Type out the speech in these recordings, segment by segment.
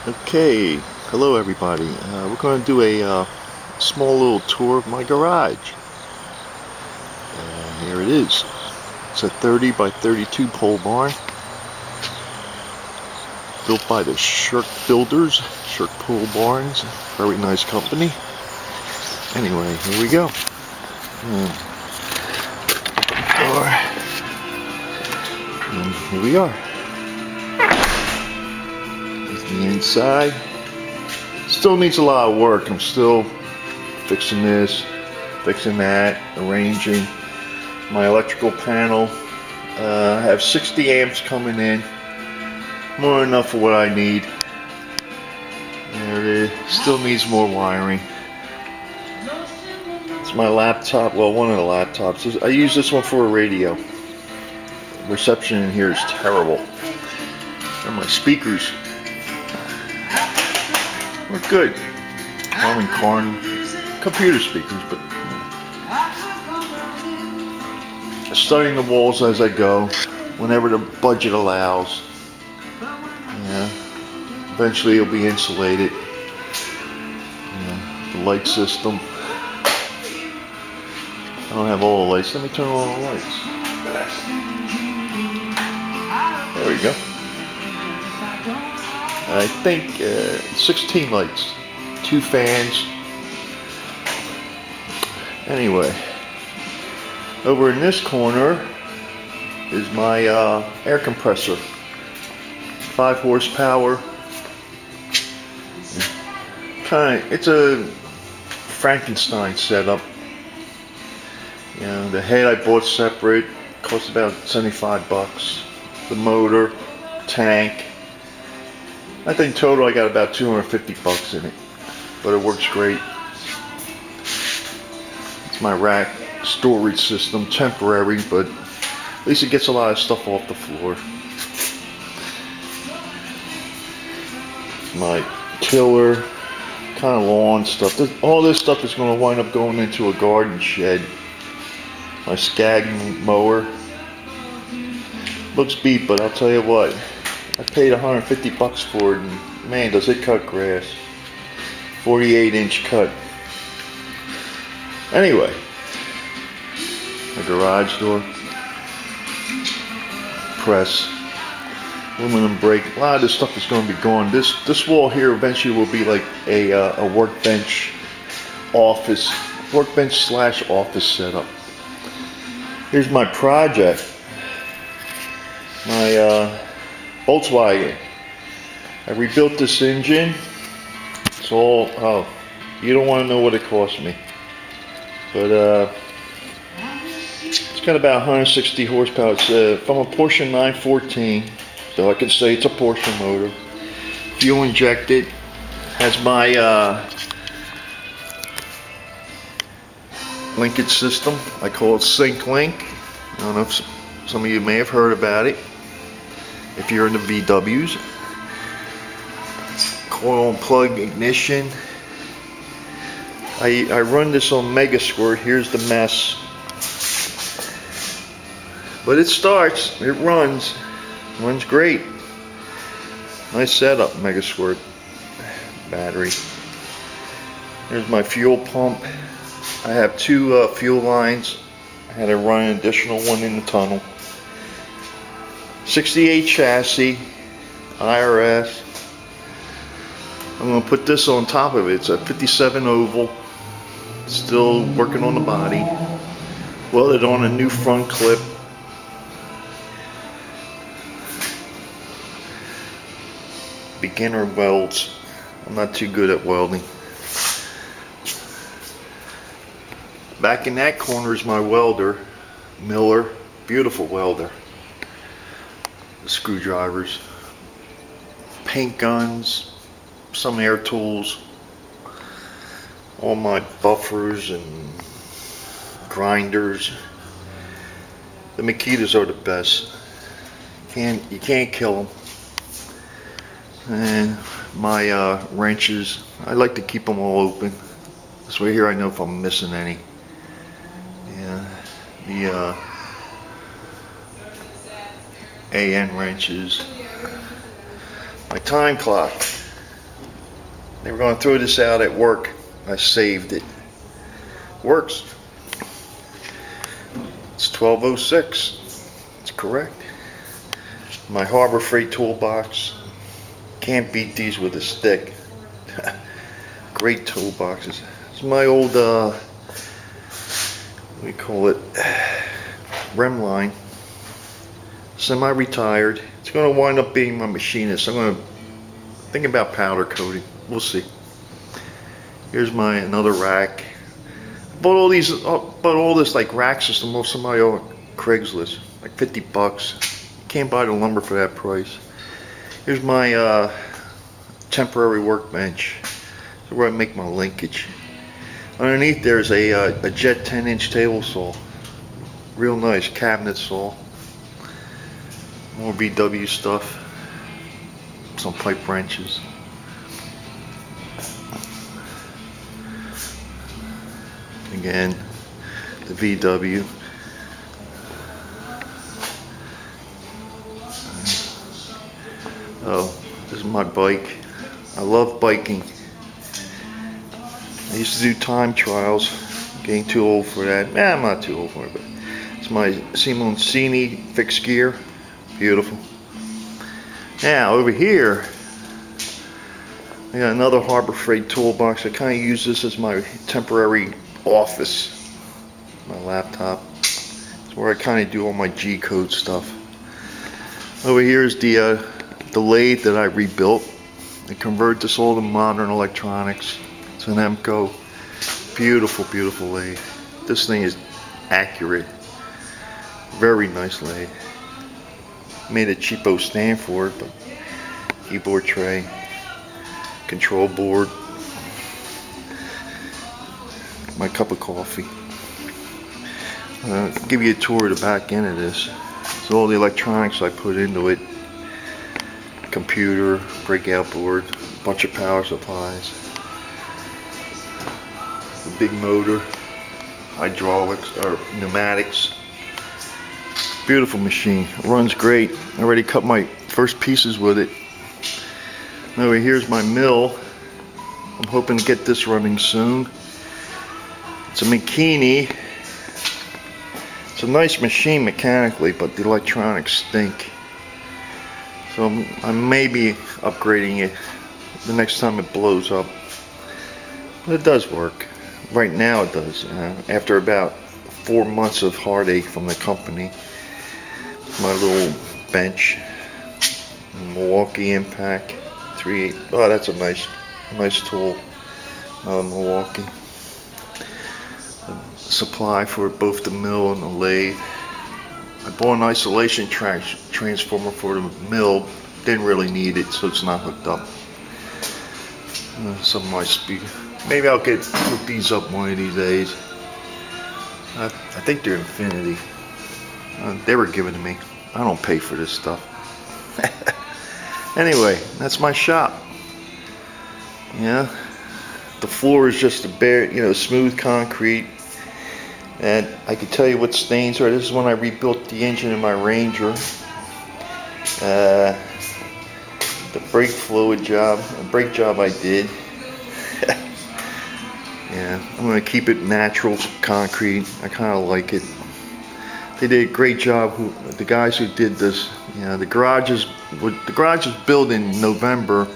Okay, hello everybody. We're going to do a small little tour of my garage. Here it is. It's a 30 by 32 pole barn built by the Shirk Builders, Shirk Pole Barns. Very nice company. Anyway, here we go. And here we are. Here's the inside. Still needs a lot of work. I'm still fixing this, fixing that, arranging my electrical panel. I have 60 amps coming in, more than enough for what I need. There it is. Still needs more wiring. It's my laptop, well, one of the laptops. I use this one for a radio. Reception in here is terrible. And my speakers are good. Harman Kardon computer speakers, but studying the walls as I go, whenever the budget allows. Yeah. Eventually it'll be insulated. Yeah. The light system. I don't have all the lights. Let me turn on all the lights. There we go. I think 16 lights. 2 fans. Anyway. Over in this corner is my air compressor. 5 horsepower. It's a Frankenstein setup. You know, the head I bought separate, cost about 75 bucks. The motor, tank. I think total I got about 250 bucks in it. But it works great. It's my rack storage system, temporary, but at least it gets a lot of stuff off the floor. My tiller, kind of lawn stuff. All this stuff is going to wind up going into a garden shed. My Skag mower looks beat, but I'll tell you what, I paid 150 bucks for it, and man, does it cut grass. 48-inch cut. Anyway, a garage door, press, aluminum brake. A lot of this stuff is going to be gone. This wall here eventually will be like a workbench slash office setup. Here's my project, my Volkswagen. I rebuilt this engine. It's all, oh, you don't want to know what it cost me. But it's got about 160 horsepower. It's from a Porsche 914, so I can say it's a Porsche motor. Fuel injected. Has my linkage system. I call it SyncLink. I don't know if some of you may have heard about it. If you're in the VWs. Coil and plug ignition. I run this on Megasquirt. Here's the mess. But it starts, it runs great. Nice setup, Megasquirt battery. Here's my fuel pump. I have 2 fuel lines. I had to run an additional one in the tunnel. 68 chassis, IRS. I'm going to put this on top of it. It's a 57 oval. Still working on the body. Welded on a new front clip. Beginner welds. I'm not too good at welding. Back in that corner is my welder, Miller. Beautiful welder. Screwdrivers, paint guns, some air tools, all my buffers and grinders. The Makitas are the best. You can't kill them. And my wrenches, I like to keep them all open. This way here I know if I'm missing any. Yeah, the AN wrenches. My time clock. They were going to throw this out at work. I saved it. Works. It's 1206. It's correct. My Harbor Freight toolbox. Can't beat these with a stick. Great toolboxes. It's my old, what do you call it? Remline. Semi-retired. It's going to wind up being my machinist. I'm going to think about powder coating. We'll see. Here's my another rack. Bought all this like rack system off somebody on Craigslist, like $50. Can't buy the lumber for that price. Here's my temporary workbench, where I make my linkage. Underneath there's a Jet 10-inch table saw, real nice cabinet saw. More VW stuff, some pipe wrenches. Again, the VW. Oh, this is my bike. I love biking. I used to do time trials. Getting too old for that. Nah, I'm not too old for it, but it's my Simoncini fixed gear. Beautiful. Now over here, I got another Harbor Freight toolbox. I kind of use this as my temporary office. My laptop. It's where I kind of do all my G-code stuff. Over here is the lathe that I rebuilt. I converted this all to modern electronics. It's an Emco. Beautiful, beautiful lathe. This thing is accurate. Very nice lathe. Made a cheapo stand for it, but keyboard tray, control board, my cup of coffee. I'll give you a tour of the back end of this. So all the electronics I put into it. Computer, breakout board, bunch of power supplies, a big motor, hydraulics or pneumatics. Beautiful machine. It runs great. I already cut my first pieces with it. Over here's my mill. I'm hoping to get this running soon. It's a Makini. It's a nice machine mechanically, but the electronics stink. So I may be upgrading it the next time it blows up. But it does work. Right now it does. After about 4 months of heartache from the company. My little bench. Milwaukee Impact 3.8. Oh, that's a nice tool. Milwaukee. Supply for both the mill and the lathe. I bought an isolation transformer for the mill. Didn't really need it, so it's not hooked up. Some of my speed. Maybe I'll hook these up one of these days. I think they're Infinity. They were given to me. I don't pay for this stuff. Anyway, that's my shop. Yeah, the floor is just a bare, smooth concrete. And I can tell you what stains are. This is when I rebuilt the engine in my Ranger. The brake fluid job, a brake job I did. Yeah, I'm going to keep it natural concrete. I kind of like it. They did a great job. The guys who did this, the garage is built in November.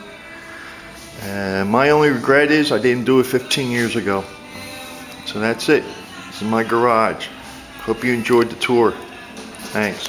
My only regret is I didn't do it 15 years ago. So that's it. This is my garage. Hope you enjoyed the tour. Thanks.